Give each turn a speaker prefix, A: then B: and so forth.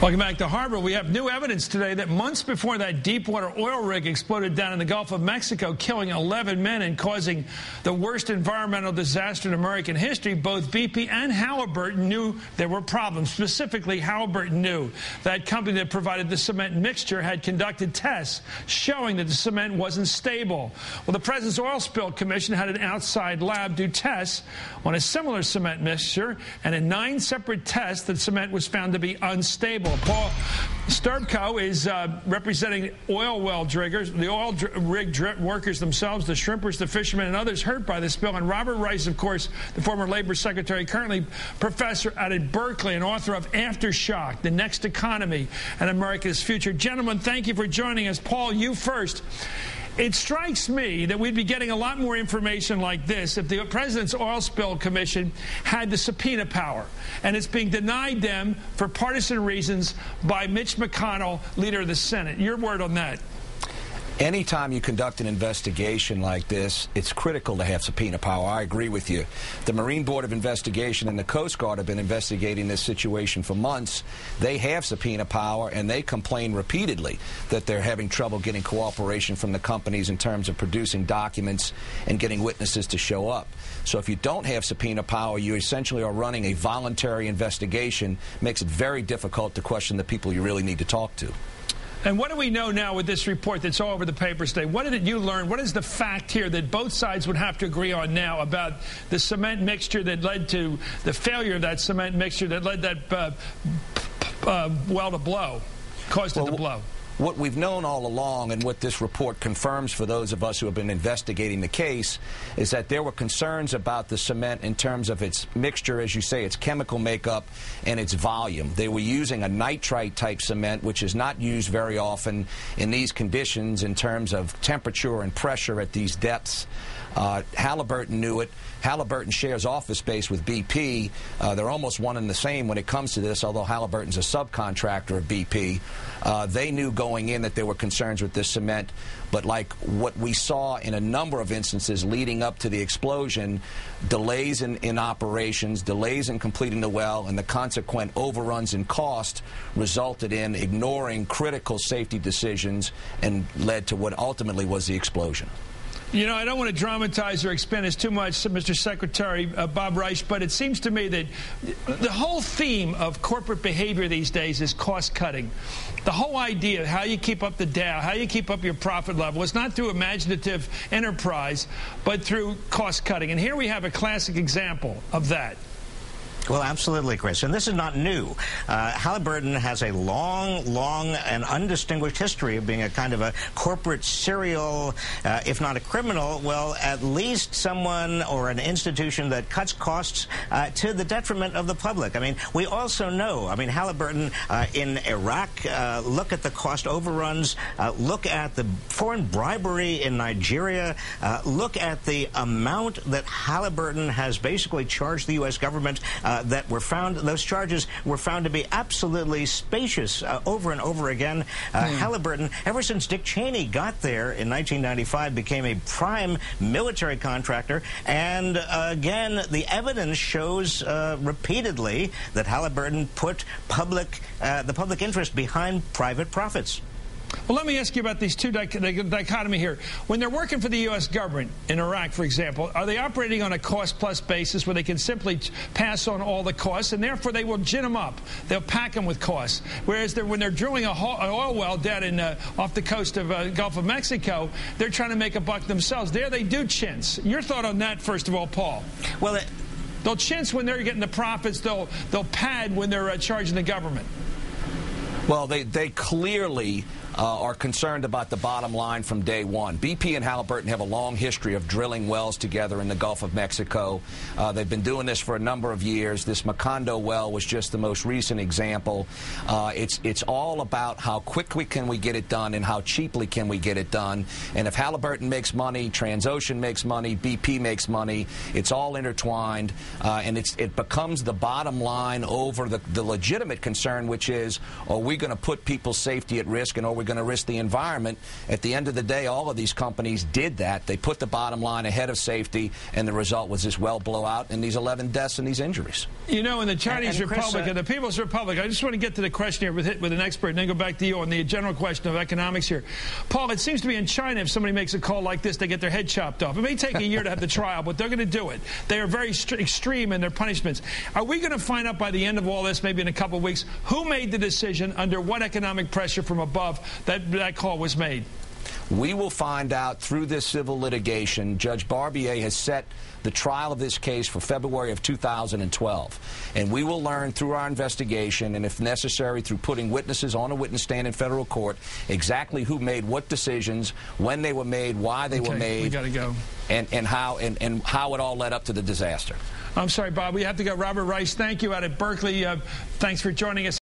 A: Welcome back to Harbor. We have new evidence today that months before that Deepwater oil rig exploded down in the Gulf of Mexico, killing 11 men and causing the worst environmental disaster in American history, both BP and Halliburton knew there were problems. Specifically, Halliburton knew that company that provided the cement mixture had conducted tests showing that the cement wasn't stable. Well, the President's Oil Spill Commission had an outside lab do tests on a similar cement mixture, and in 9 separate tests, the cement was found to be unstable. Paul Sturbko is representing oil well driggers, the oil rig workers themselves, the shrimpers, the fishermen, and others hurt by the spill. And Robert Rice, of course, the former Labor Secretary, currently professor at Berkeley and author of Aftershock, The Next Economy and America's Future. Gentlemen, thank you for joining us. Paul, you first. It strikes me that we'd be getting a lot more information like this if the President's Oil Spill Commission had the subpoena power. And it's being denied them for partisan reasons by Mitch McConnell, leader of the Senate. Your word on that.
B: Anytime you conduct an investigation like this, it's critical to have subpoena power. I agree with you. The Marine Board of Investigation and the Coast Guard have been investigating this situation for months. They have subpoena power, and they complain repeatedly that they're having trouble getting cooperation from the companies in terms of producing documents and getting witnesses to show up. So if you don't have subpoena power, you essentially are running a voluntary investigation. Makes it very difficult to question the people you really need to talk to.
A: And what do we know now with this report that's all over the papers today? What did you learn? What is the fact here that both sides would have to agree on now about the cement mixture that led to the failure of that cement mixture that led that well to blow, caused it to blow?
B: What we've known all along, and what this report confirms for those of us who have been investigating the case, is that there were concerns about the cement in terms of its mixture, as you say, its chemical makeup and its volume. They were using a nitrite-type cement, which is not used very often in these conditions in terms of temperature and pressure at these depths. Halliburton knew it. Halliburton shares office space with BP. They're almost one and the same when it comes to this, although Halliburton's a subcontractor of BP. They knew going in that there were concerns with this cement, but like what we saw in a number of instances leading up to the explosion, delays in operations, delays in completing the well, and the consequent overruns in cost resulted in ignoring critical safety decisions and led to what ultimately was the explosion.
A: You know, I don't want to dramatize or expand this too much, Mr. Secretary Bob Rice, but it seems to me that the whole theme of corporate behavior these days is cost-cutting. The whole idea of how you keep up the Dow, how you keep up your profit level, is not through imaginative enterprise, but through cost-cutting. And here we have a classic example of that.
C: Well, absolutely, Chris. And this is not new. Halliburton has a long and undistinguished history of being a kind of a corporate serial, if not a criminal, well, at least someone or an institution that cuts costs to the detriment of the public. I mean, we also know, I mean, Halliburton in Iraq, look at the cost overruns, look at the foreign bribery in Nigeria, look at the amount that Halliburton has basically charged the U.S. government that were found, those charges were found to be absolutely spacious over and over again. Halliburton, ever since Dick Cheney got there in 1995, became a prime military contractor. And again, the evidence shows repeatedly that Halliburton put the public interest behind private profits.
A: Well, let me ask you about these two dichotomy here. When they're working for the U.S. government in Iraq, for example, are they operating on a cost-plus basis where they can simply pass on all the costs, and therefore they will gin them up? They'll pack them with costs. Whereas when they're drilling an oil well down in, off the coast of Gulf of Mexico, they're trying to make a buck themselves. There they do chintz. Your thought on that, first of all, Paul?
C: Well,
A: they'll chintz when they're getting the profits. They'll pad when they're charging the government.
B: Well, they clearly are concerned about the bottom line from day one. BP and Halliburton have a long history of drilling wells together in the Gulf of Mexico. They've been doing this for a number of years. This Macondo well was just the most recent example. It's all about how quickly can we get it done and how cheaply can we get it done. And if Halliburton makes money, Transocean makes money, BP makes money, it's all intertwined, and it becomes the bottom line over the legitimate concern, which is, are we going to put people's safety at risk, and are we we're going to risk the environment. At the end of the day, all of these companies did that. They put the bottom line ahead of safety, and the result was this well blowout and these 11 deaths and these injuries.
A: You know, in the Chinese Republic and the People's Republic, I just want to get to the question here with an expert and then go back to you on the general question of economics here. Paul, it seems to be in China, if somebody makes a call like this, they get their head chopped off. It may take a year to have the trial, but they're going to do it. They are very extreme in their punishments. Are we going to find out by the end of all this, maybe in a couple of weeks, who made the decision, under what economic pressure from above that call was made?
B: We will find out through this civil litigation. Judge Barbier has set the trial of this case for February of 2012. And we will learn through our investigation, and if necessary through putting witnesses on a witness stand in federal court, exactly who made what decisions, when they were made, why they were made,
A: we gotta go.
B: and how it all led up to the disaster.
A: I'm sorry, Bob. We have to go. Robert Rice, thank you out at Berkeley. Thanks for joining us.